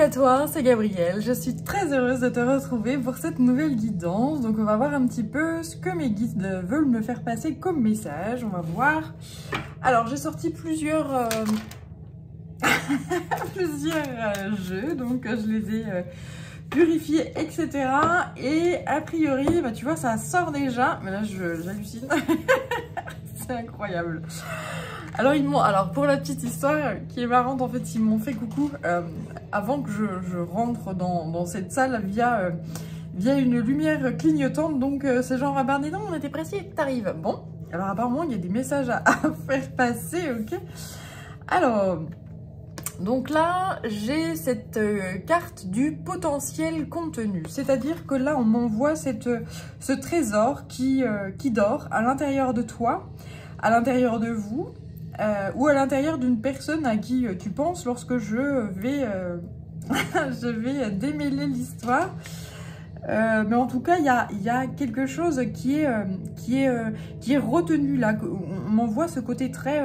à toi, c'est Gabrielle. Je suis très heureuse de te retrouver pour cette nouvelle guidance. Donc on va voir un petit peu ce que mes guides veulent me faire passer comme message. On va voir. Alors j'ai sorti plusieurs, jeux, donc je les ai purifiés, etc. Et a priori, bah, tu vois, ça sort déjà. Mais là, j'hallucine. C'est incroyable. Alors pour la petite histoire qui est marrante, en fait, ils m'ont fait coucou avant que je rentre dans cette salle via une lumière clignotante. Donc c'est genre, ah ben dis non, on était pressés, t'arrives. Bon, alors apparemment il y a des messages à faire passer, ok. Alors, donc là j'ai cette carte du potentiel contenu. C'est-à-dire que là on m'envoie ce trésor qui dort à l'intérieur de toi, à l'intérieur de vous. Ou à l'intérieur d'une personne à qui tu penses lorsque je vais démêler l'histoire. Mais en tout cas, il y a quelque chose qui est retenu là. On m'envoie ce côté très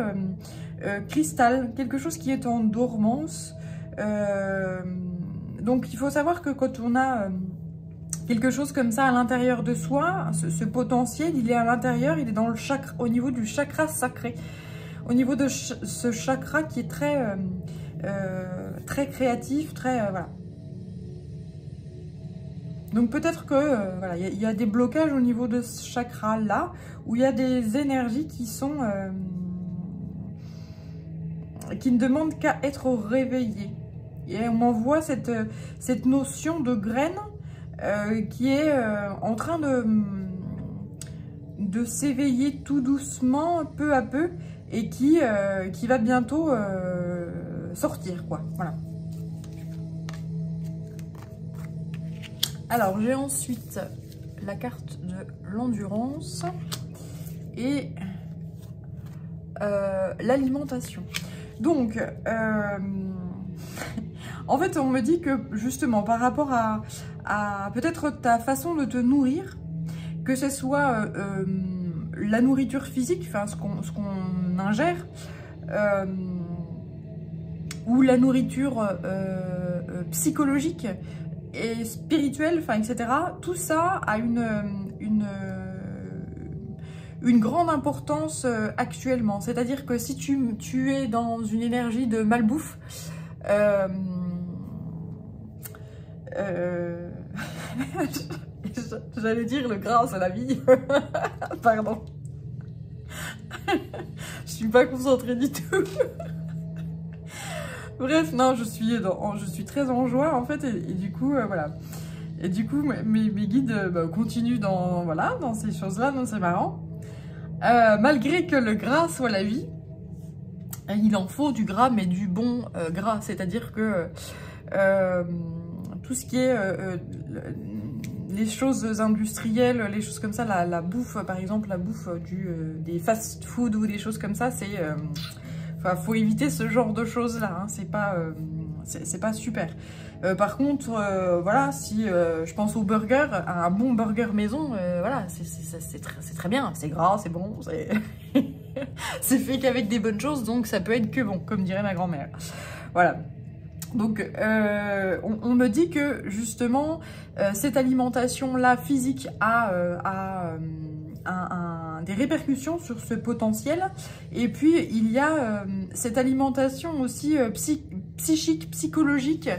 cristal, quelque chose qui est en dormance. Donc il faut savoir que quand on a quelque chose comme ça à l'intérieur de soi, ce potentiel, il est à l'intérieur, il est dans le chakra, au niveau du chakra sacré. Au niveau de ce chakra qui est très créatif, très voilà. Donc peut-être que voilà, il y a des blocages au niveau de ce chakra là, où il y a des énergies qui sont qui ne demandent qu'à être réveillées. Et on m'envoie cette notion de graine qui est en train de s'éveiller tout doucement, peu à peu, et qui va bientôt sortir, quoi. Voilà. Alors, j'ai ensuite la carte de l'endurance et l'alimentation. Donc, en fait, on me dit que, justement, par rapport à peut-être ta façon de te nourrir, que ce soit la nourriture physique, enfin ce qu'on ingère, ou la nourriture psychologique et spirituelle, enfin etc. Tout ça a une grande importance actuellement. C'est-à-dire que si tu es dans une énergie de malbouffe, j'allais dire le gras, c'est la vie. Pardon. Je suis pas concentrée du tout. Bref, non, je suis très en joie en fait, et du coup, voilà. Et du coup, mes guides continuent dans ces choses-là, donc c'est marrant. Malgré que le gras soit la vie, il en faut du gras, mais du bon gras. C'est-à-dire que tout ce qui est les choses industrielles, les choses comme ça, la bouffe, par exemple, la bouffe des fast-food ou des choses comme ça, c'est... Enfin, faut éviter ce genre de choses-là, hein. C'est pas super. Par contre, voilà, si je pense au burger, à un bon burger maison, voilà, c'est très bien, c'est gras, c'est bon, c'est fait qu'avec des bonnes choses, donc ça peut être que bon, comme dirait ma grand-mère. Voilà. Donc, on me dit que justement, cette alimentation-là physique a des répercussions sur ce potentiel. Et puis, il y a cette alimentation aussi psychique, psychologique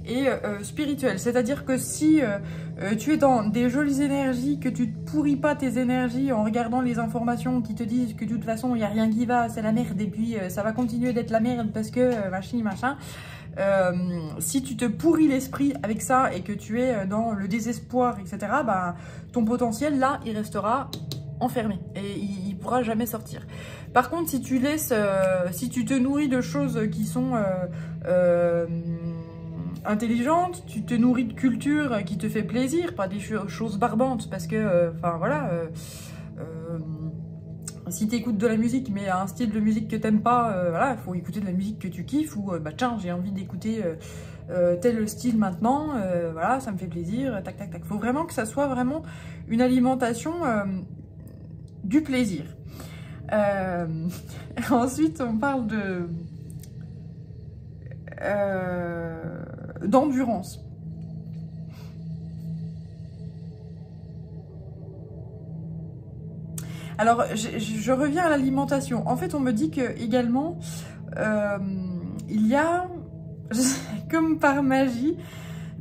et spirituelle. C'est-à-dire que si tu es dans des jolies énergies, que tu ne pourris pas tes énergies en regardant les informations qui te disent que de toute façon, il n'y a rien qui va, c'est la merde, et puis ça va continuer d'être la merde parce que machin. Si tu te pourris l'esprit avec ça et que tu es dans le désespoir, etc., bah, ton potentiel, là, il restera enfermé et il pourra jamais sortir. Par contre, si tu te nourris de choses qui sont intelligentes, tu te nourris de culture qui te fait plaisir, pas des choses barbantes, parce que, enfin, voilà... si tu écoutes de la musique, mais un style de musique que t'aimes pas, voilà, il faut écouter de la musique que tu kiffes, ou bah tiens, j'ai envie d'écouter tel style maintenant, voilà, ça me fait plaisir, tac, tac, tac. Il faut vraiment que ça soit vraiment une alimentation du plaisir. Ensuite, on parle d'endurance. Alors, je reviens à l'alimentation. En fait, on me dit que également, il y a, comme par magie,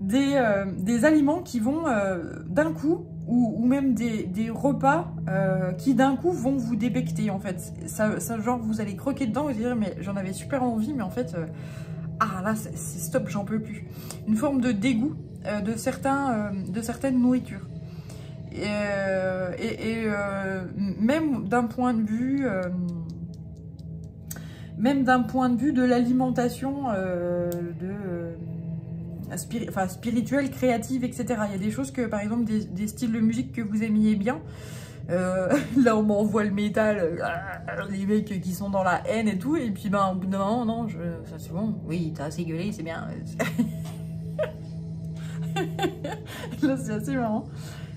des aliments qui vont d'un coup, ou même des repas qui d'un coup vont vous débecter, en fait. Ça, genre, vous allez croquer dedans, vous allez dire, mais j'en avais super envie, mais en fait, ah là, c'est stop, j'en peux plus. Une forme de dégoût de certaines nourritures. Même d'un point de vue de l'alimentation spirituelle, créative, etc. Il y a des choses que, par exemple, des styles de musique que vous aimiez bien. Là, on m'envoie le métal, les mecs qui sont dans la haine et tout, et puis ben, au bout d'un moment, non, ça c'est bon, oui, t'as assez gueulé, c'est bien. Là, c'est assez marrant.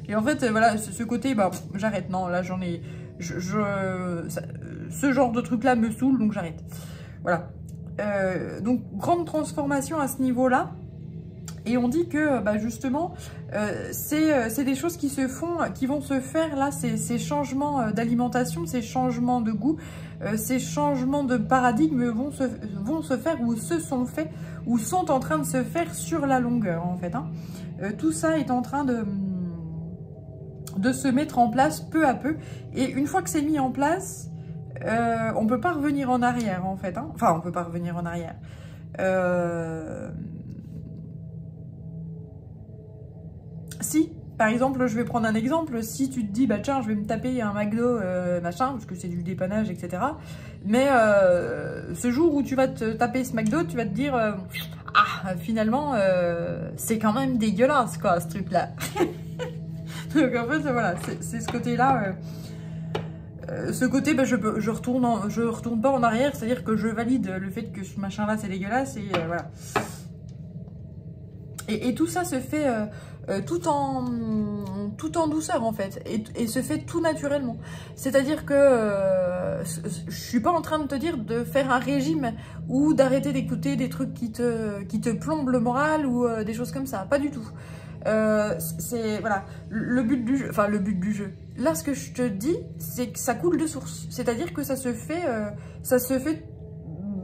Et en fait, voilà, ce côté, bah, j'arrête. Non, là, j'en ai... ce genre de truc-là me saoule, donc j'arrête. Voilà. Donc, grande transformation à ce niveau-là. Et on dit que, bah, justement, c'est des choses qui vont se faire, là, ces changements d'alimentation, ces changements de goût, ces changements de paradigme vont se faire, ou se sont faits, ou sont en train de se faire sur la longueur, en fait. Hein. Tout ça est en train de se mettre en place peu à peu. Et une fois que c'est mis en place, on ne peut pas revenir en arrière, en fait. Hein. Enfin, on ne peut pas revenir en arrière. Si, par exemple, je vais prendre un exemple. Si tu te dis, bah tiens, je vais me taper un McDo, machin, parce que c'est du dépannage, etc. Mais ce jour où tu vas te taper ce McDo, tu vas te dire, ah, finalement, c'est quand même dégueulasse, quoi, ce truc-là. Donc en fait, voilà, c'est ce côté-là. Ce côté, bah, je retourne pas en arrière, c'est-à-dire que je valide le fait que ce machin-là, c'est dégueulasse, et voilà. Et tout ça se fait tout en douceur, en fait, et se fait tout naturellement. C'est-à-dire que je suis pas en train de te dire de faire un régime ou d'arrêter d'écouter des trucs qui te plombent le moral ou des choses comme ça, pas du tout. C'est voilà, le but du jeu, enfin le but du jeu. Là, ce que je te dis, c'est que ça coule de source. C'est-à-dire que ça se fait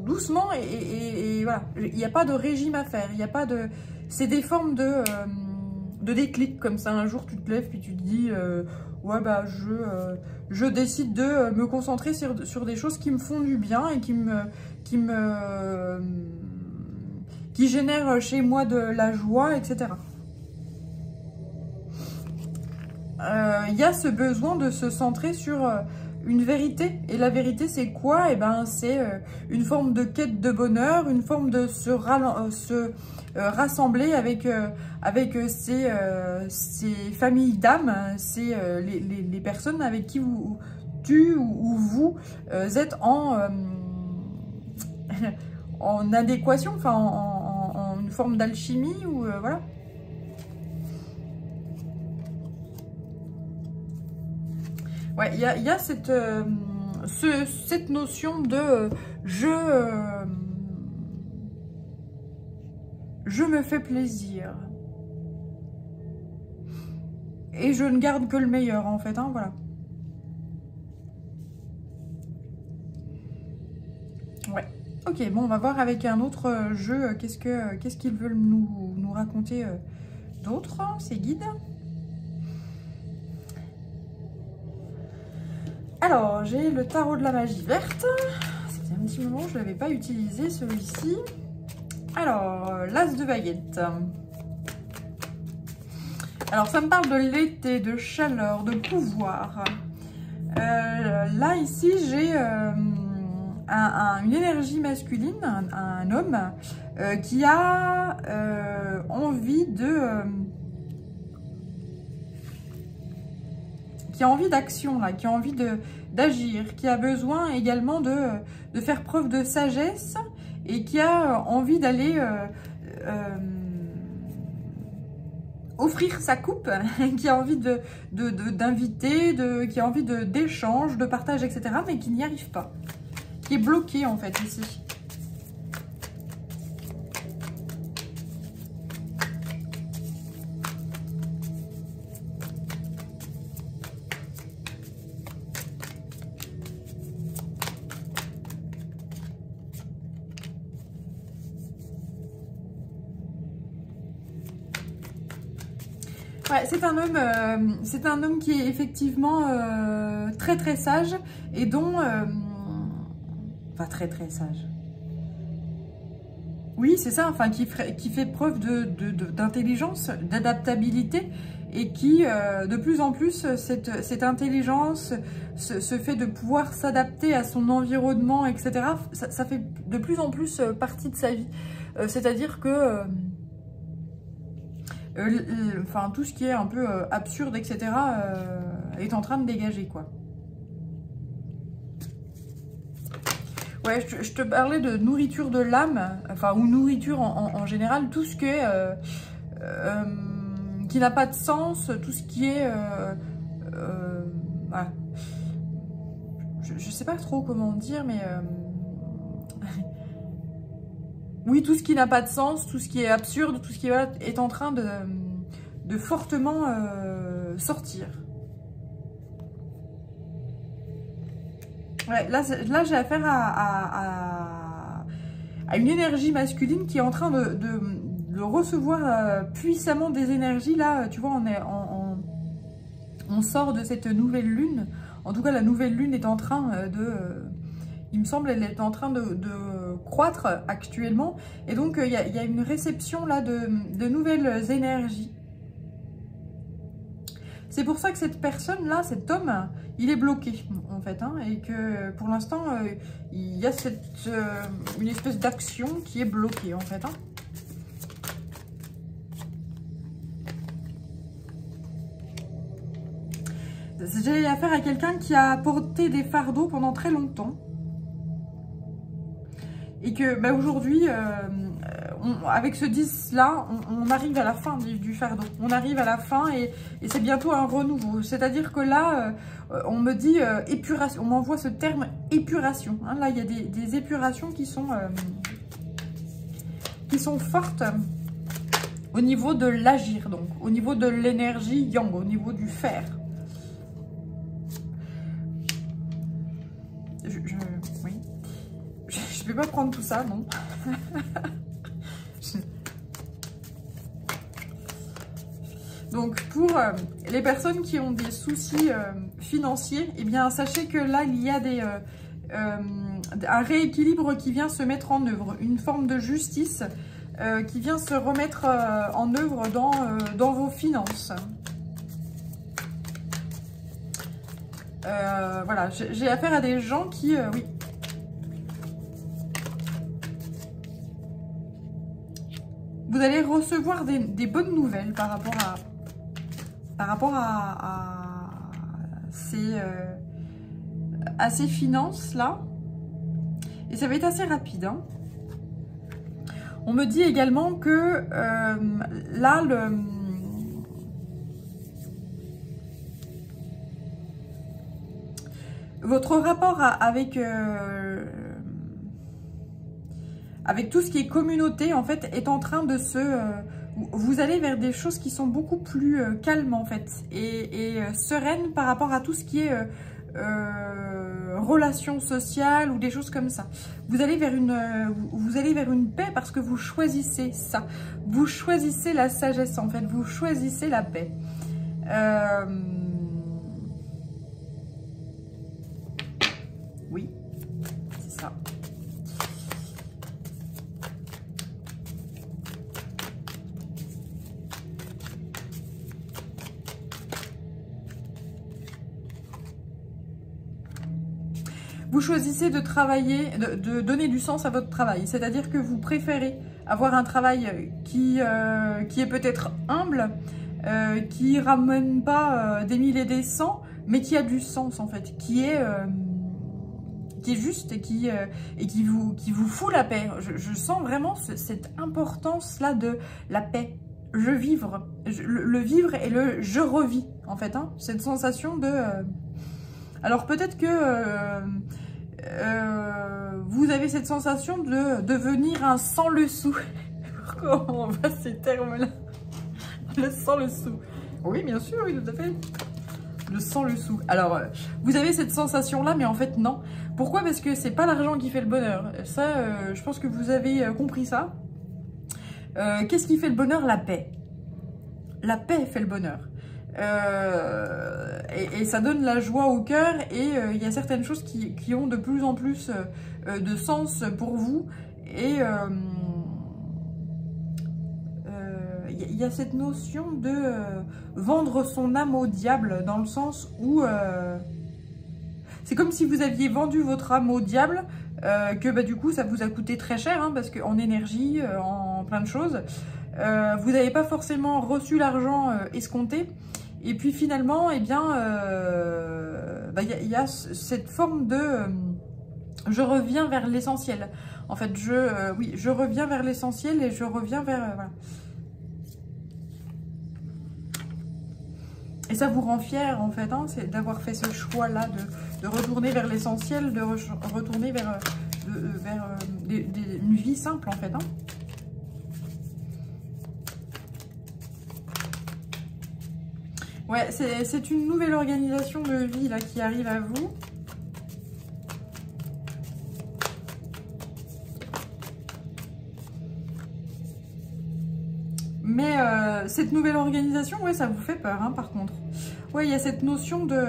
doucement et voilà. Il n'y a pas de régime à faire. Il n'y a pas de. C'est des formes de déclic comme ça. Un jour, tu te lèves puis tu te dis, ouais bah je décide de me concentrer sur des choses qui me font du bien et qui génèrent chez moi de la joie, etc. Il y a ce besoin de se centrer sur une vérité. Et la vérité, c'est quoi? Eh ben, c'est une forme de quête de bonheur, une forme de se rassembler avec ces familles d'âmes, c'est les personnes avec qui tu ou vous êtes en adéquation, enfin en une forme d'alchimie, ou voilà. Ouais, il y a cette notion de je me fais plaisir. Et je ne garde que le meilleur, en fait, hein, voilà. Ouais. Ok, bon, on va voir avec un autre jeu, qu'est-ce qu'ils veulent nous raconter d'autre, ces guides. Alors, j'ai le tarot de la magie verte. C'était un petit moment, je ne l'avais pas utilisé, celui-ci. Alors, l'as de baguette. Alors, ça me parle de l'été, de chaleur, de pouvoir. Là, ici, j'ai une énergie masculine, un homme, qui a envie d'action, là, qui a envie d'agir, qui a besoin également de faire preuve de sagesse et qui a envie d'aller offrir sa coupe, qui a envie d'inviter, qui a envie d'échange, de partage, etc., mais qui n'y arrive pas, qui est bloqué en fait ici. Ouais, c'est un homme qui est effectivement très très sage et dont... enfin, très très sage. Oui, c'est ça, enfin, qui fait preuve d'intelligence, d'adaptabilité et qui, de plus en plus, cette intelligence, ce fait de pouvoir s'adapter à son environnement, etc., ça fait de plus en plus partie de sa vie. C'est-à-dire que... enfin, tout ce qui est un peu absurde, etc., est en train de dégager, quoi. Ouais, je te parlais de nourriture de l'âme, enfin, ou nourriture en général, tout ce qui est... qui n'a pas de sens, tout ce qui est... voilà. Je sais pas trop comment dire, mais... oui, tout ce qui n'a pas de sens, tout ce qui est absurde, tout ce qui est en train de fortement sortir. Ouais, là j'ai affaire à une énergie masculine qui est en train de recevoir puissamment des énergies. Là, tu vois, on sort de cette nouvelle lune. En tout cas, la nouvelle lune est en train il me semble, elle est en train de croître actuellement. Et donc, il y a une réception là de nouvelles énergies. C'est pour ça que cette personne-là, cet homme, il est bloqué, en fait. Hein, et que, pour l'instant, il y a une espèce d'action qui est bloquée, en fait. Hein. J'ai affaire à quelqu'un qui a porté des fardeaux pendant très longtemps. Et que bah, aujourd'hui, avec ce 10-là, on arrive à la fin du fardeau. On arrive à la fin et c'est bientôt un renouveau. C'est-à-dire que là, on me dit épuration. On m'envoie ce terme épuration. Hein. Là, il y a des épurations qui sont fortes au niveau de l'agir, donc au niveau de l'énergie yang, au niveau du fer. Oui. Je vais pas prendre tout ça, non. Donc, pour les personnes qui ont des soucis financiers, eh bien, sachez que là, il y a un rééquilibre qui vient se mettre en œuvre, une forme de justice qui vient se remettre en œuvre dans vos finances. Voilà, j'ai affaire à des gens qui, oui. Vous allez recevoir des bonnes nouvelles par rapport à ces finances-là. Et ça va être assez rapide. Hein. On me dit également que là, votre rapport avec tout ce qui est communauté, en fait, est en train de vous allez vers des choses qui sont beaucoup plus calmes, en fait, et sereines par rapport à tout ce qui est relations sociales ou des choses comme ça. Vous allez vers une paix parce que vous choisissez ça. Vous choisissez la sagesse, en fait. Vous choisissez la paix. Oui, c'est ça. Vous choisissez de travailler, de donner du sens à votre travail. C'est-à-dire que vous préférez avoir un travail qui est peut-être humble, qui ramène pas des mille et des cents, mais qui a du sens en fait, qui est juste et qui vous fout la paix. Je sens vraiment cette importance-là de la paix. Le vivre et le je revis en fait. Hein, cette sensation de... Alors peut-être que vous avez cette sensation de devenir un sans le sou. Comment on va ces termes-là? Le sans le sou. Oui, bien sûr, oui, tout à fait. Le sans le sou. Alors, vous avez cette sensation-là, mais en fait, non. Pourquoi? Parce que c'est pas l'argent qui fait le bonheur. Ça, je pense que vous avez compris ça. Qu'est-ce qui fait le bonheur? La paix. la paix fait le bonheur. Et ça donne la joie au cœur, et il y a certaines choses qui ont de plus en plus de sens pour vous, et il y a cette notion de vendre son âme au diable, dans le sens où c'est comme si vous aviez vendu votre âme au diable, que bah, du coup ça vous a coûté très cher, hein, parce qu'en énergie, en plein de choses, vous n'avez pas forcément reçu l'argent escompté. Et puis finalement, eh bien, bah, y a cette forme de je reviens vers l'essentiel. En fait, oui, je reviens vers l'essentiel, et je reviens vers voilà. Et ça vous rend fier, en fait, hein, c'est d'avoir fait ce choix-là, de retourner vers l'essentiel, de retourner vers, une vie simple, en fait. Hein. Ouais, c'est une nouvelle organisation de vie là qui arrive à vous. Mais cette nouvelle organisation, ouais, ça vous fait peur, hein, par contre. Ouais, il y a cette notion de...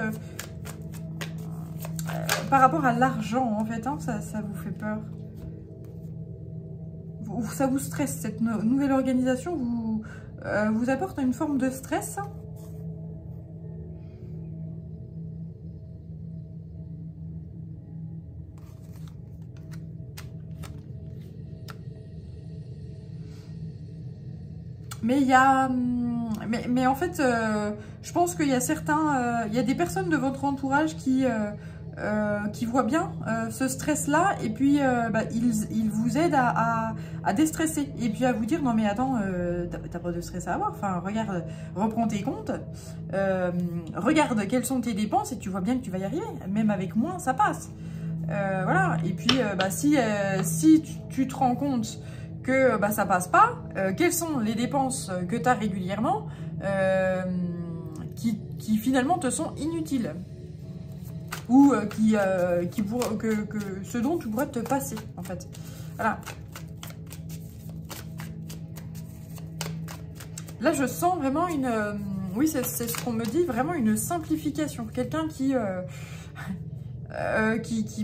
par rapport à l'argent, en fait, hein, ça vous fait peur. Ça vous stresse, cette nouvelle organisation vous apporte une forme de stress. Mais il y a... Mais en fait, je pense qu'il y a certains... il y a des personnes de votre entourage qui voient bien ce stress-là, et puis bah, ils vous aident à déstresser. Et puis à vous dire, non mais attends, t'as pas de stress à avoir. Enfin, regarde, reprends tes comptes. Regarde quelles sont tes dépenses, et tu vois bien que tu vas y arriver. Même avec moins, ça passe. Voilà. Et puis, bah, si tu te rends compte que bah, ça passe pas, quelles sont les dépenses que tu as régulièrement qui finalement te sont inutiles, ou ce dont tu pourrais te passer, en fait. Voilà. Là, je sens vraiment une... oui, c'est ce qu'on me dit, vraiment une simplification. Quelqu'un qui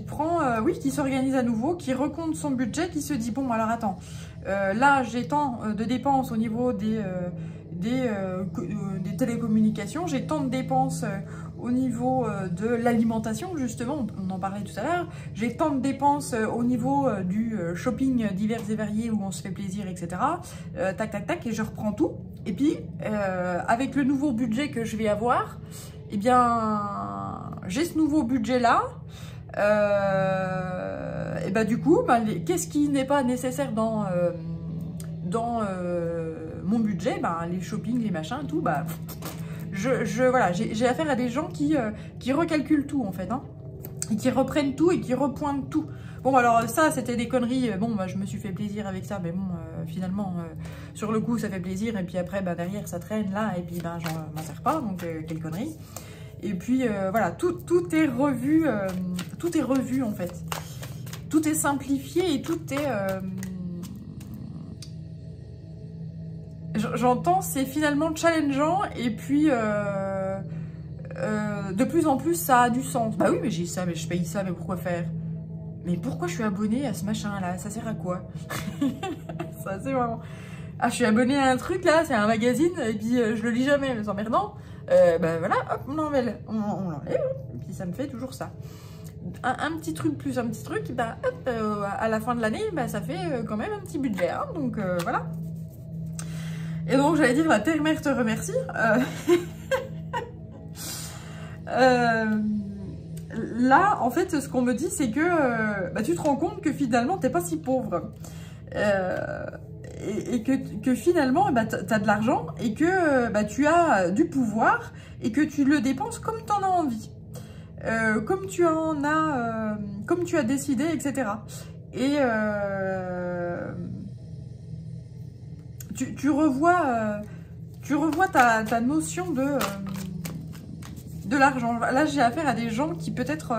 prend... oui, qui s'organise à nouveau, qui recompte son budget, qui se dit, bon, alors attends, là, j'ai tant de dépenses au niveau des télécommunications, j'ai tant de dépenses au niveau de l'alimentation, justement, on en parlait tout à l'heure, j'ai tant de dépenses au niveau du shopping divers et variés où on se fait plaisir, etc. Tac, tac, tac, et je reprends tout. Et puis, avec le nouveau budget que je vais avoir, eh bien, j'ai ce nouveau budget-là. Et bah du coup, bah, qu'est-ce qui n'est pas nécessaire dans mon budget, bah, les shopping, les machins, tout, bah, voilà, j'ai affaire à des gens qui recalculent tout, en fait, hein, et qui reprennent tout et qui repointent tout. Bon, alors ça, c'était des conneries. Bon, bah, je me suis fait plaisir avec ça, mais bon, finalement, sur le coup, ça fait plaisir, et puis après, bah, derrière, ça traîne là, et puis, bah, j'en m'en sers pas, donc quelle connerie. Et puis, voilà, tout est revu, en fait. Tout est simplifié, et tout est... j'entends, c'est finalement challengeant, et puis de plus en plus ça a du sens. Bah oui, mais j'ai ça, mais je paye ça, mais pourquoi faire? Mais pourquoi je suis abonnée à ce machin là? Ça sert à quoi? Ça c'est vraiment... Ah, je suis abonnée à un truc là, c'est un magazine, et puis je le lis jamais, mais c'est emmerdant. Bah voilà, hop, on l'enlève, et puis ça me fait toujours ça. Un petit truc plus un petit truc, bah hop, à la fin de l'année, bah ça fait quand même un petit budget, hein, donc voilà. Et donc, j'allais dire, la terre-mère te remercie. Là, en fait, ce qu'on me dit, c'est que bah, tu te rends compte que finalement, t'es pas si pauvre. Et que finalement, bah, tu as de l'argent, et que bah, tu as du pouvoir, et que tu le dépenses comme tu en as envie. Comme tu as décidé, etc. Et... Tu revois ta notion de l'argent. Là, j'ai affaire à des gens qui peut-être...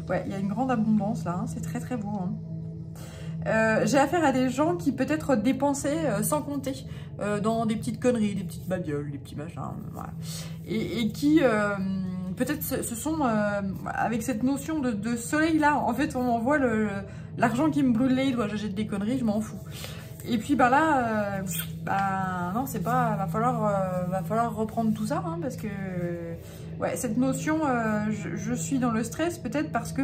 ouais, il y a une grande abondance là, hein, c'est très très beau. Hein. J'ai affaire à des gens qui peut-être dépensaient sans compter dans des petites conneries, des petites babioles, des petits machins, voilà. Et qui peut-être se sont, avec cette notion de soleil-là, en fait on m'envoie l'argent qui me brûle les doigts, j'achète des conneries, je m'en fous. Et puis bah là, non c'est pas, va falloir reprendre tout ça, hein, parce que ouais, cette notion, je suis dans le stress peut-être parce que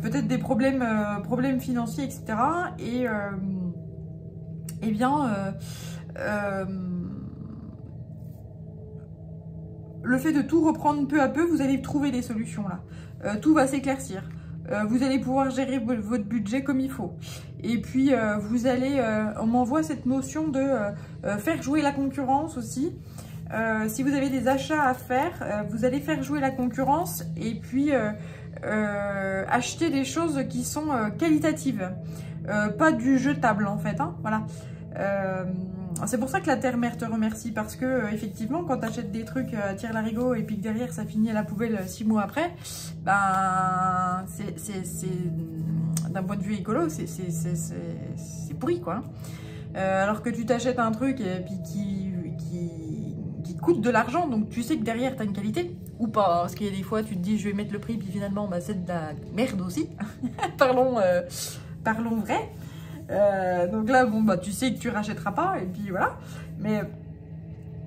peut-être des problèmes financiers, etc. Et eh bien, le fait de tout reprendre peu à peu, vous allez trouver des solutions là. Tout va s'éclaircir. Vous allez pouvoir gérer votre budget comme il faut. Et puis, vous allez, on m'envoie cette notion de faire jouer la concurrence aussi. Si vous avez des achats à faire, vous allez faire jouer la concurrence et puis acheter des choses qui sont qualitatives. Pas du jetable en fait, hein, voilà. C'est pour ça que la terre-mère te remercie, parce que effectivement quand tu achètes des trucs à tire-larigot et puis que derrière ça finit à la poubelle 6 mois après, ben c'est d'un point de vue écolo, c'est pourri quoi. Alors que tu t'achètes un truc et puis qui coûte de l'argent, donc tu sais que derrière tu as une qualité, ou pas, parce qu'il y a des fois tu te dis je vais mettre le prix puis finalement bah, c'est de la merde aussi. Parlons vrai. Donc là, bon, bah, tu sais que tu rachèteras pas, et puis voilà. Mais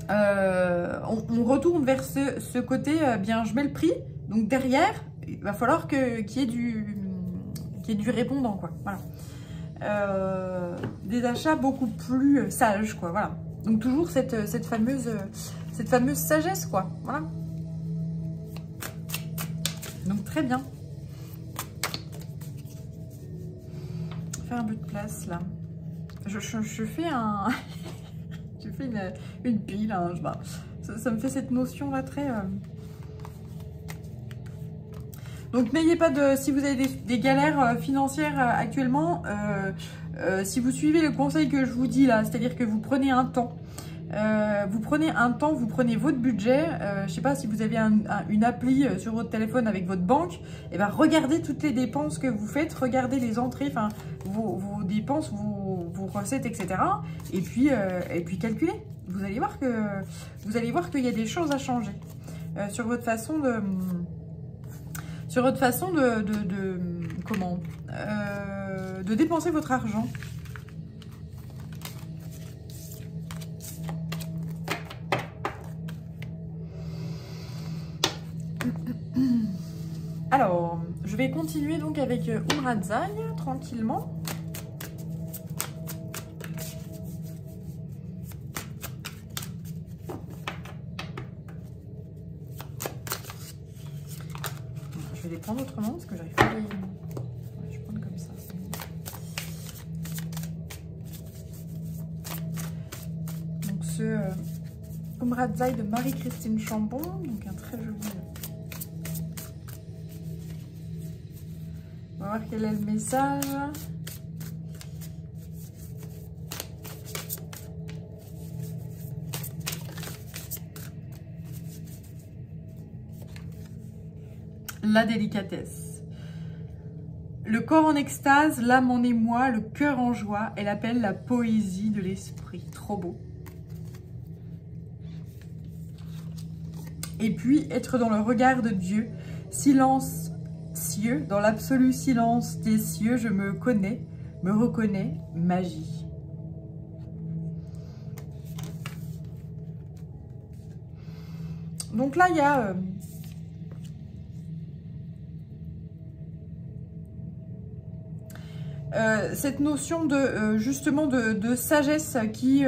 on retourne vers ce côté, bien, je mets le prix. Donc derrière, il va falloir qu'il y ait du répondant, quoi. Voilà. Des achats beaucoup plus sages, quoi. Voilà. Donc toujours cette fameuse sagesse, quoi. Voilà. Donc très bien. Un peu de place là. Je fais un je fais une pile, hein, ça me fait cette notion là très donc n'ayez pas de, si vous avez des galères financières actuellement, si vous suivez le conseil que je vous dis là, c'est à dire que vous prenez un temps, vous prenez votre budget, je sais pas si vous avez une appli sur votre téléphone avec votre banque, et ben regardez toutes les dépenses que vous faites, regardez les entrées, enfin vos dépenses, vos recettes, etc. Et puis calculez. Vous allez voir qu'il y a des choses à changer sur votre façon de dépenser votre argent. Alors, je vais continuer donc avec Umratzai, tranquillement. Je vais les prendre autrement parce que j'arrive pas à les... Ouais, je vais prendre comme ça. Donc ce Umratzai de Marie-Christine Chambon, donc un très joli... On va voir quel est le message. La délicatesse. Le corps en extase, l'âme en émoi, le cœur en joie. Elle appelle la poésie de l'esprit. Trop beau. Et puis, être dans le regard de Dieu. Silence. Cieux, dans l'absolu silence des cieux, je me connais, me reconnais, magie. Donc là, il y a cette notion de justement de sagesse qui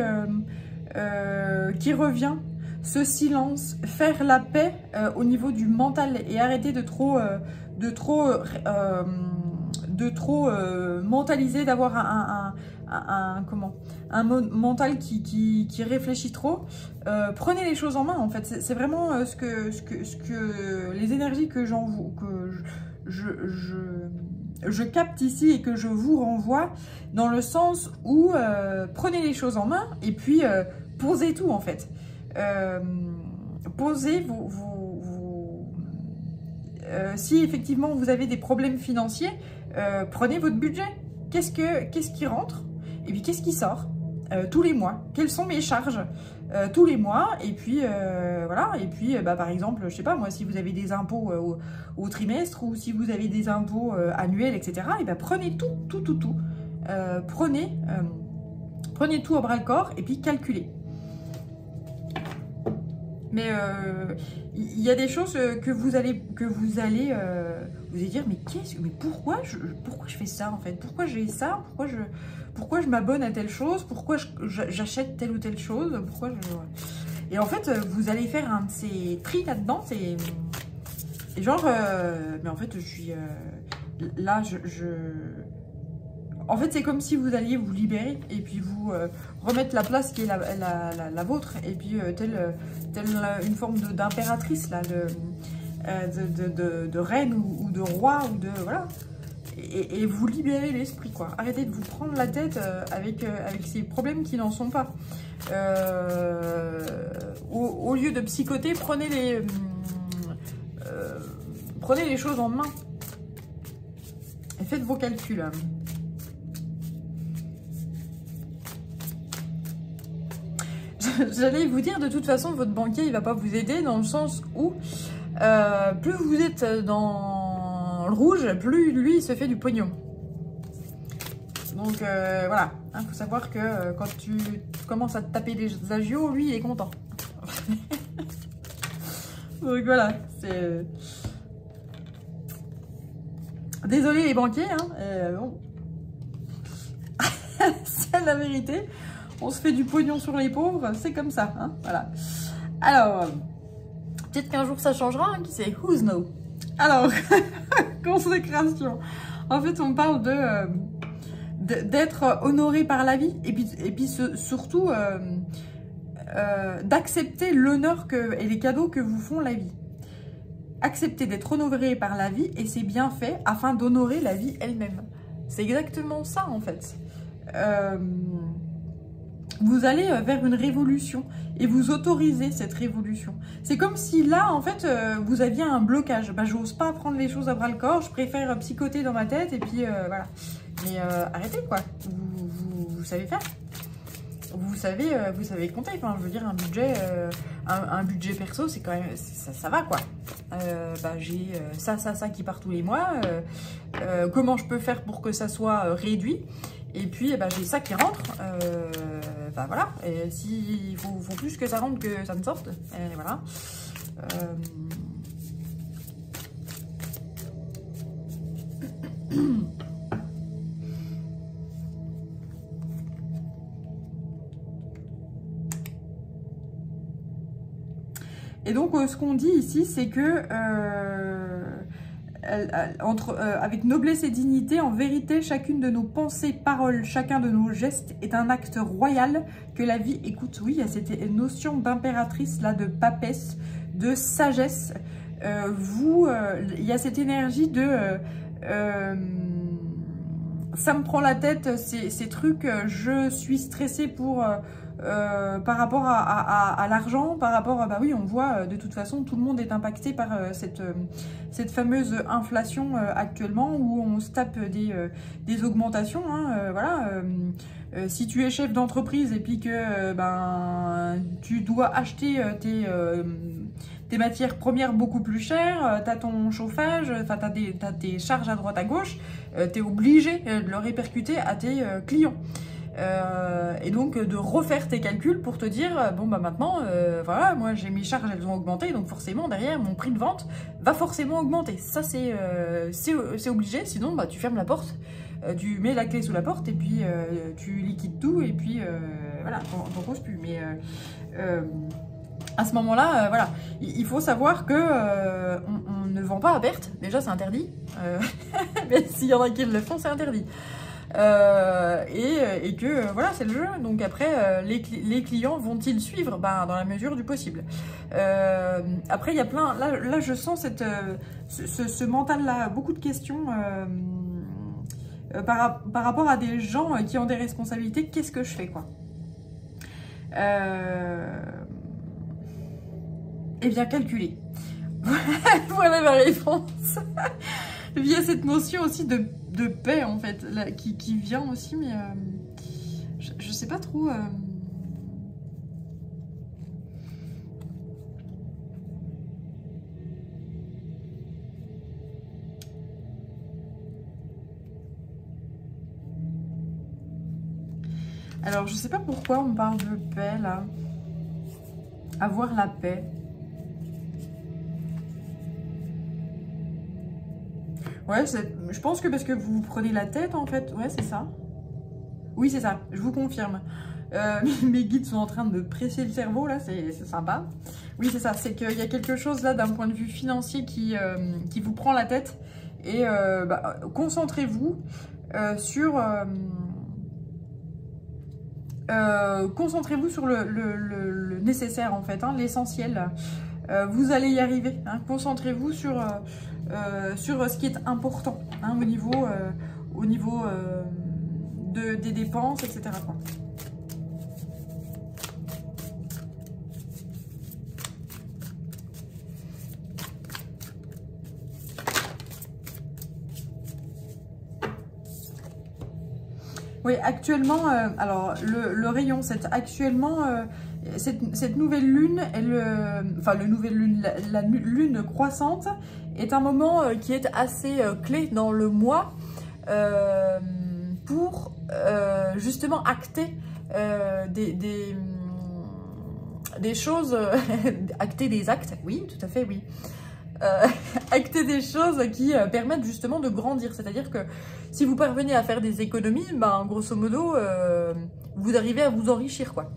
revient. Ce silence, faire la paix au niveau du mental et arrêter de trop mentaliser, d'avoir un mental qui réfléchit trop. Prenez les choses en main en fait. C'est vraiment ce que les énergies que je capte ici et que je vous renvoie, dans le sens où prenez les choses en main et puis posez tout en fait. Posez si effectivement vous avez des problèmes financiers, prenez votre budget. qu'est-ce qui rentre et puis qu'est-ce qui sort tous les mois. Quelles sont mes charges tous les mois, et puis voilà, et puis par exemple, je sais pas moi, si vous avez des impôts au trimestre, ou si vous avez des impôts annuels, etc., et prenez tout, prenez tout au bras le corps, et puis calculez. Mais il y a des choses que vous allez vous allez dire, mais pourquoi je fais ça en fait? Pourquoi j'ai ça? Pourquoi je m'abonne à telle chose? Pourquoi j'achète telle ou telle chose? Et en fait, vous allez faire un de ces tri là-dedans. Et genre, mais en fait, je suis là, en fait, c'est comme si vous alliez vous libérer et puis vous remettre la place qui est la vôtre. Et puis, telle une forme d'impératrice, là, de reine ou de roi, ou de... Voilà. Et vous libérez l'esprit, quoi. Arrêtez de vous prendre la tête avec ces problèmes qui n'en sont pas. Au lieu de psychoter, prenez les choses en main. Et faites vos calculs. J'allais vous dire, de toute façon, votre banquier, il va pas vous aider, dans le sens où plus vous êtes dans le rouge, plus lui, il se fait du pognon. Donc voilà, faut savoir que quand tu commences à te taper des agios, lui, il est content. Donc voilà, c'est... Désolé les banquiers, bon. C'est la vérité. On se fait du pognon sur les pauvres, c'est comme ça, voilà. Alors, peut-être qu'un jour ça changera, qui sait, who's know. Alors, consécration. En fait, on parle d'être honoré par la vie, et puis surtout d'accepter l'honneur et les cadeaux que vous font la vie. Accepter d'être honoré par la vie et ses bienfaits afin d'honorer la vie elle-même. C'est exactement ça, en fait. Vous allez vers une révolution et vous autorisez cette révolution. C'est comme si là, en fait, vous aviez un blocage. J'ose pas prendre les choses à bras le corps, je préfère psychoter dans ma tête et puis voilà. Mais arrêtez, quoi. Vous savez faire. Vous savez compter. Enfin, je veux dire, un budget perso, c'est quand même, ça va, quoi. J'ai ça qui part tous les mois. Comment je peux faire pour que ça soit réduit? Et puis, j'ai ça qui rentre. Voilà. Et s'il faut plus que ça rentre que ça ne sorte, et voilà. Et donc, ce qu'on dit ici, c'est que avec noblesse et dignité, en vérité, chacune de nos pensées, paroles, chacun de nos gestes est un acte royal que la vie écoute. Oui, il y a cette notion d'impératrice, là, de papesse, de sagesse. Il y a cette énergie de... ça me prend la tête, ces trucs, je suis stressée par rapport à l'argent, par rapport à... oui, on voit, de toute façon, tout le monde est impacté par cette fameuse inflation actuellement, où on se tape des augmentations, voilà. Si tu es chef d'entreprise et puis que tu dois acheter tes matières premières beaucoup plus chères, tu as ton chauffage, tu as tes charges à droite à gauche, tu es obligé de le répercuter à tes clients. Et donc de refaire tes calculs pour te dire maintenant voilà, moi j'ai mes charges, elles ont augmenté, donc forcément derrière mon prix de vente va forcément augmenter. Ça c'est obligé, sinon tu fermes la porte, tu mets la clé sous la porte et puis tu liquides tout et puis voilà, t'en causes plus. Mais à ce moment-là, voilà, il faut savoir que on ne vend pas à perte, déjà c'est interdit, mais s'il y en a qui le font, c'est interdit. Et que voilà, c'est le jeu. Donc après, les clients vont-ils suivre? Dans la mesure du possible. Après, il y a plein... Là je sens ce mental-là, beaucoup de questions par rapport à des gens qui ont des responsabilités. Qu'est-ce que je fais, quoi? Eh bien, calculer. Voilà ma réponse. via cette notion aussi de paix, en fait, là, qui vient aussi, mais je sais pas trop... Alors, je sais pas pourquoi on parle de paix, là. Avoir la paix. Ouais, je pense que parce que vous prenez la tête, en fait. Ouais, c'est ça. Oui, c'est ça, je vous confirme. Mes guides sont en train de me presser le cerveau, là, c'est sympa. Oui, c'est ça, c'est qu'il y a quelque chose, là, d'un point de vue financier qui vous prend la tête. Et concentrez-vous sur... concentrez-vous sur le nécessaire, en fait, hein, l'essentiel. Vous allez y arriver. Hein. Concentrez-vous sur ce qui est important, hein, au niveau des dépenses, etc. quoi. Oui, actuellement, alors le rayon, cette nouvelle lune, la lune croissante est un moment qui est assez clé dans le mois pour justement acter des choses, acter des actes, oui, tout à fait, oui. Acter des choses qui permettent justement de grandir. C'est-à-dire que si vous parvenez à faire des économies, ben, grosso modo, vous arrivez à vous enrichir, quoi.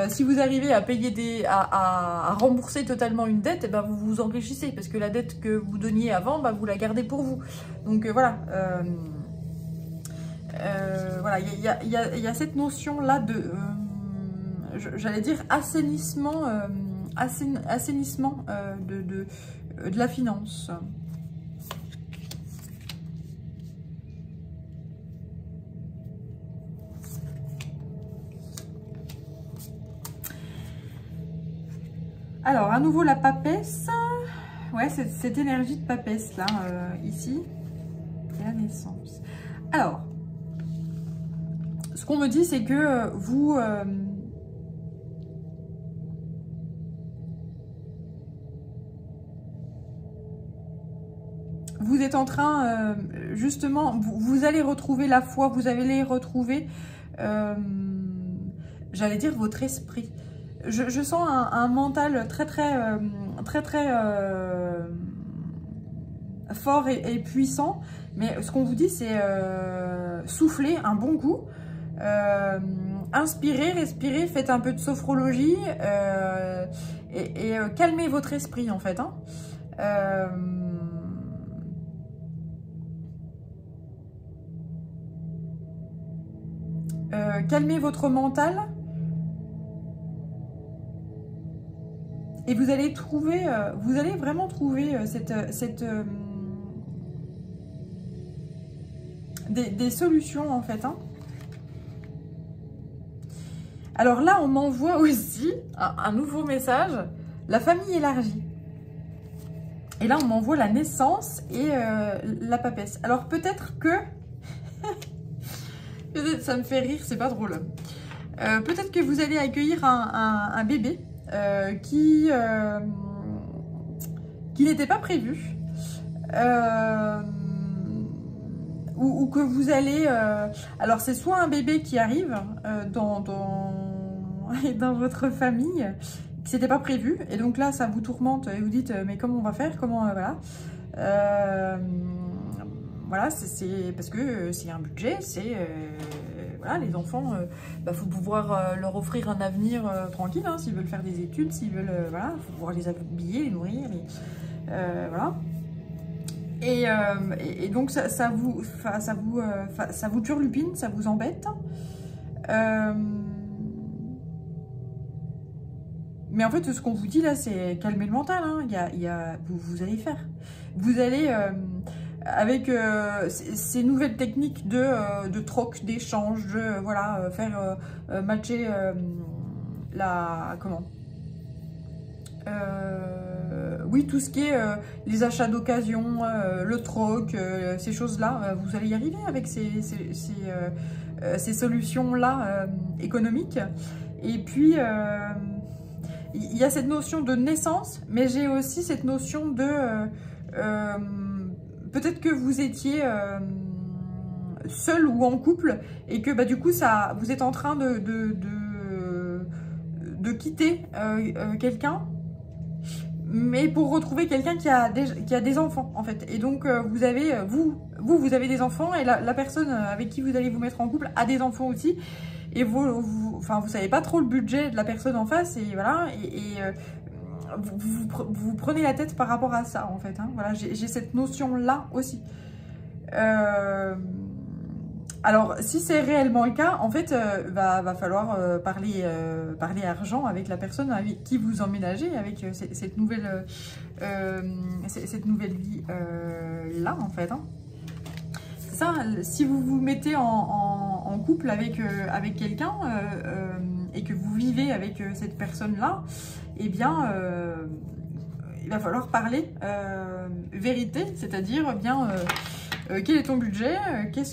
Si vous arrivez à payer à rembourser totalement une dette, eh ben, vous vous enrichissez parce que la dette que vous donniez avant, ben, vous la gardez pour vous. Donc voilà. Voilà, il y a cette notion-là de, j'allais dire, assainissement, assainissement de la finance. Alors, à nouveau la papesse. Ouais, cette énergie de papesse là, ici. Et la naissance. Alors, ce qu'on me dit, c'est que vous... vous êtes en train, justement, vous allez retrouver la foi, vous allez retrouver, j'allais dire, votre esprit. Je sens un mental très fort et puissant, mais ce qu'on vous dit, c'est souffler un bon coup, inspirez, respirez, faites un peu de sophrologie et calmez votre esprit, en fait. Hein. Calmez votre mental et vous allez trouver, vous allez vraiment trouver des solutions, en fait. Hein. Alors là, on m'envoie aussi un nouveau message, la famille élargie. Et là, on m'envoie la naissance et la papesse. Alors peut-être que... ça me fait rire, c'est pas drôle. Peut-être que vous allez accueillir un bébé qui n'était pas prévu. Ou que vous allez... alors c'est soit un bébé qui arrive dans votre famille, qui n'était pas prévu. Et donc là, ça vous tourmente et vous dites, mais comment on va faire? Comment... voilà. Voilà, c'est parce que c'est un budget, c'est... voilà, les enfants, faut pouvoir leur offrir un avenir tranquille, hein, s'ils veulent faire des études, s'ils veulent... voilà, il faut pouvoir les habiller, les nourrir, voilà. Et donc, ça vous turlupine, ça vous embête. Mais en fait, ce qu'on vous dit là, c'est calmer le mental. Hein. Vous allez faire. Vous allez... avec ces nouvelles techniques de troc, d'échange, de voilà, faire matcher la... comment oui, tout ce qui est les achats d'occasion, le troc, ces choses-là, vous allez y arriver avec ces solutions-là économiques. Et puis, il y a cette notion de naissance, mais j'ai aussi cette notion de... peut-être que vous étiez seul ou en couple et que du coup, vous êtes en train de quitter quelqu'un, mais pour retrouver quelqu'un qui a des enfants, en fait. Et donc, vous avez des enfants et la personne avec qui vous allez vous mettre en couple a des enfants aussi. Et vous savez pas trop le budget de la personne en face, et voilà, vous prenez la tête par rapport à ça, en fait, hein. Voilà, j'ai cette notion-là aussi. Alors, si c'est réellement le cas, en fait, va falloir parler argent avec la personne avec qui vous emménagez, avec cette nouvelle vie là, en fait, hein. Ça, si vous vous mettez en couple avec quelqu'un et que vous vivez avec cette personne-là, eh bien, il va falloir parler vérité, c'est-à-dire bien quel est ton budget, quel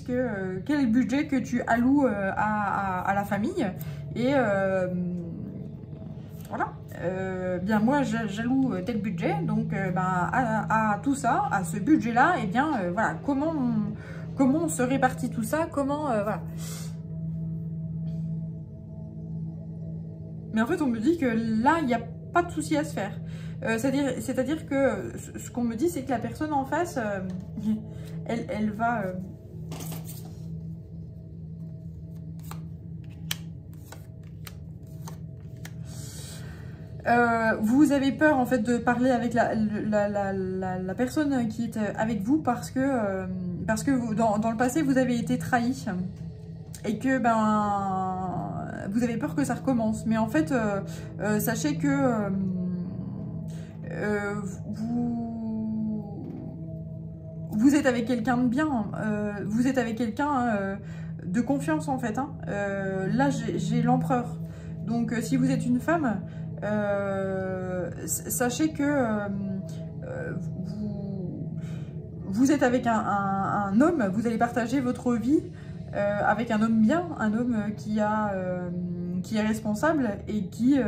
est le budget que tu alloues à la famille, et voilà. Bien moi j'alloue tel budget, donc à tout ça, à ce budget-là, et bien voilà, comment on se répartit tout ça, voilà. Mais en fait, on me dit que là, il n'y a pas de souci à se faire. C'est-à-dire que ce qu'on me dit, c'est que la personne en face, elle va... vous avez peur en fait de parler avec la personne qui est avec vous parce que dans le passé vous avez été trahi et que vous avez peur que ça recommence. Mais en fait sachez que vous êtes avec quelqu'un de bien, vous êtes avec quelqu'un de confiance en fait, hein. Là j'ai l'empereur, donc si vous êtes une femme, sachez que vous êtes avec un homme, vous allez partager votre vie avec un homme bien, un homme qui est responsable et qui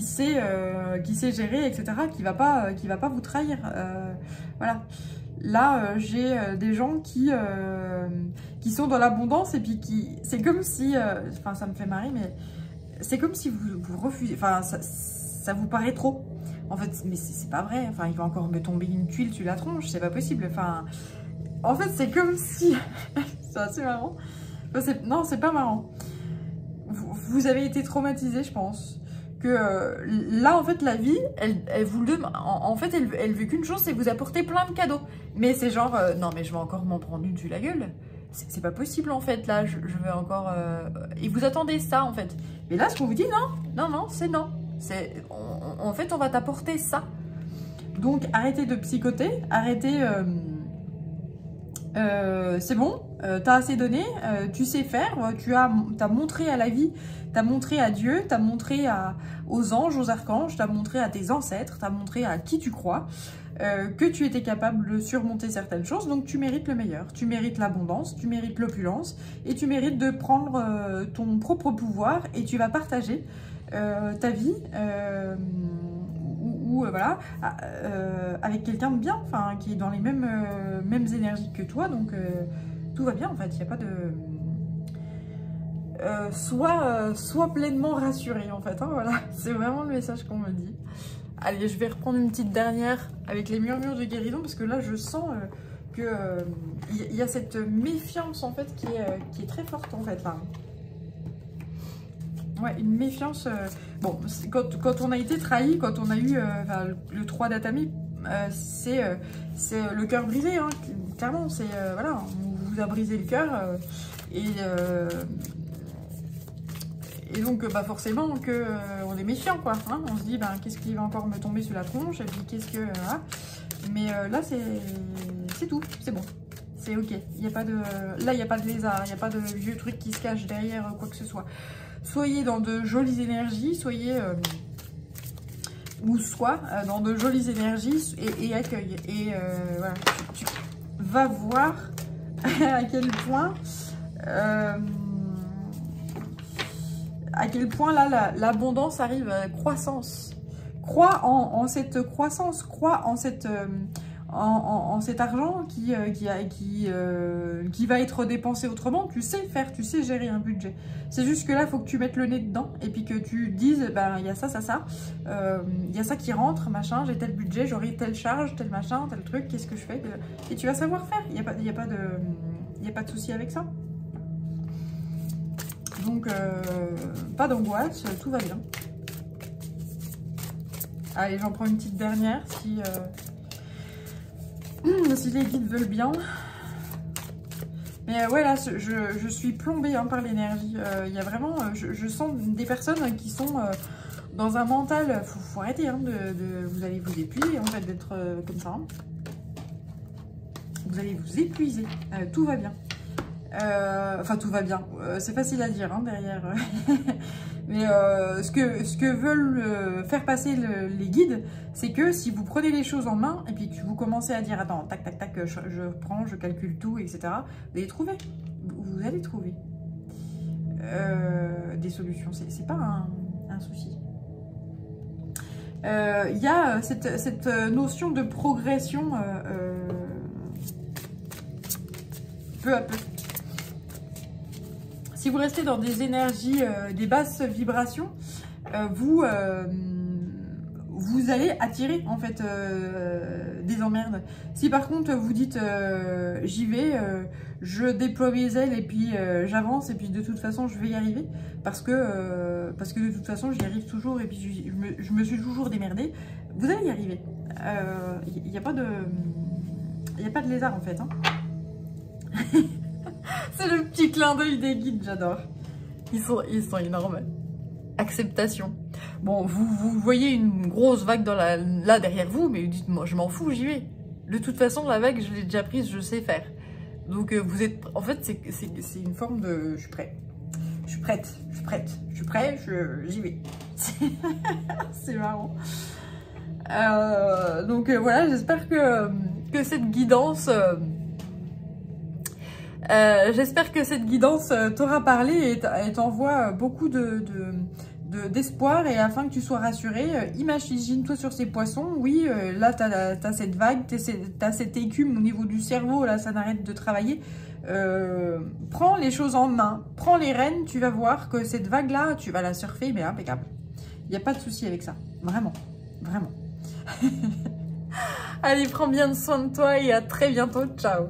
sait gérer, etc., qui va pas vous trahir. Voilà. Là, j'ai des gens qui sont dans l'abondance et puis c'est comme si, enfin ça me fait marrer, mais c'est comme si vous refusez, enfin ça vous paraît trop. En fait, mais c'est pas vrai, enfin il va encore me tomber une tuile sur la tronche, c'est pas possible, enfin... En fait, c'est comme si... c'est assez marrant. Enfin, non, c'est pas marrant. Vous avez été traumatisé, je pense. Que là, en fait, la vie, elle vous le... En fait, elle veut qu'une chose, c'est vous apporter plein de cadeaux. Mais c'est genre, non, mais je vais encore m'en prendre une sur la gueule. C'est pas possible, en fait, là, je vais encore... Et vous attendez ça, en fait. Mais là, ce qu'on vous dit, non, c'est non. En fait, on va t'apporter ça. Donc, arrêtez de psychoter, arrêtez... c'est bon, t'as assez donné, tu sais faire, t'as montré à la vie, t'as montré à Dieu, t'as montré aux anges, aux archanges, t'as montré à tes ancêtres, t'as montré à qui tu crois, que tu étais capable de surmonter certaines choses, donc tu mérites le meilleur, tu mérites l'abondance, tu mérites l'opulence, et tu mérites de prendre ton propre pouvoir, et tu vas partager ta vie, voilà, avec quelqu'un de bien, enfin qui est dans les mêmes énergies que toi, donc tout va bien en fait, il n'y a pas de... sois pleinement rassuré en fait, hein, voilà, c'est vraiment le message qu'on me dit. Allez, je vais reprendre une petite dernière avec les murmures de guérison, parce que là je sens que il y a cette méfiance en fait qui est très forte en fait là. Ouais, une méfiance. Bon, quand on a été trahi, quand on a eu le 3 d'Atami, c'est le cœur brisé, hein, clairement. C'est voilà, on vous a brisé le cœur et donc forcément que on est méfiant quoi. Hein, on se dit qu'est-ce qui va encore me tomber sur la tronche et puis qu'est-ce que voilà. Mais là c'est tout, c'est bon. C'est ok. Il y a pas de là il n'y a pas de lézard, il n'y a pas de vieux truc qui se cache derrière quoi que ce soit. Soyez dans de jolies énergies, soyez ou sois dans de jolies énergies et accueille. Et voilà, tu vas voir à quel point là l'abondance arrive à la croissance. Crois en cette croissance, crois en cette en cet argent qui va être dépensé autrement. Tu sais faire, tu sais gérer un budget. C'est juste que là, il faut que tu mettes le nez dedans et puis que tu dises, ben, il y a ça, il y a ça qui rentre, machin, j'ai tel budget, j'aurai telle charge, tel machin, tel truc, qu'est-ce que je fais? Et tu vas savoir faire, il n'y a pas de souci avec ça. Donc, pas d'angoisse, tout va bien. Allez, j'en prends une petite dernière si... si les guides veulent bien. Mais ouais, là, je suis plombée hein, par l'énergie. Il y a vraiment... je sens des personnes qui sont dans un mental... Faut arrêter, hein, vous allez vous épuiser, en fait, d'être comme ça. Hein. Vous allez vous épuiser. Tout va bien. Enfin, tout va bien. C'est facile à dire, hein, derrière. Mais ce que veulent faire passer les guides, c'est que si vous prenez les choses en main et puis que vous commencez à dire attends, tac, tac, tac, je prends, je calcule tout, etc. Vous allez trouver. Vous allez trouver des solutions. C'est pas un souci. Il y a cette notion de progression peu à peu. Si vous restez dans des énergies, des basses vibrations, vous allez attirer en fait des emmerdes. Si par contre vous dites j'y vais, je déploie mes ailes et puis j'avance et puis de toute façon je vais y arriver parce que de toute façon j'y arrive toujours et puis je me suis toujours démerdée, vous allez y arriver. Il n'y a pas de lézard en fait. Hein. C'est le petit clin d'œil des guides, j'adore. Ils sont énormes. Acceptation. Bon, vous voyez une grosse vague là derrière vous, mais dites-moi, je m'en fous, j'y vais. De toute façon, la vague, je l'ai déjà prise, je sais faire. Donc vous êtes... En fait, c'est une forme de... Je suis prête. Je suis prête. Je suis prête. Je suis prêt, j'y vais. C'est marrant. Donc voilà, j'espère que cette guidance... j'espère que cette guidance t'aura parlé et t'envoie beaucoup d'espoir et afin que tu sois rassuré. Imagine-toi sur ces poissons. Oui, là, t'as cette vague, t'as cette écume au niveau du cerveau. Là, ça n'arrête de travailler. Prends les choses en main. Prends les rênes. Tu vas voir que cette vague-là, tu vas la surfer, mais impeccable. Il n'y a pas de souci avec ça. Vraiment. Vraiment. Allez, prends bien soin de toi et à très bientôt. Ciao.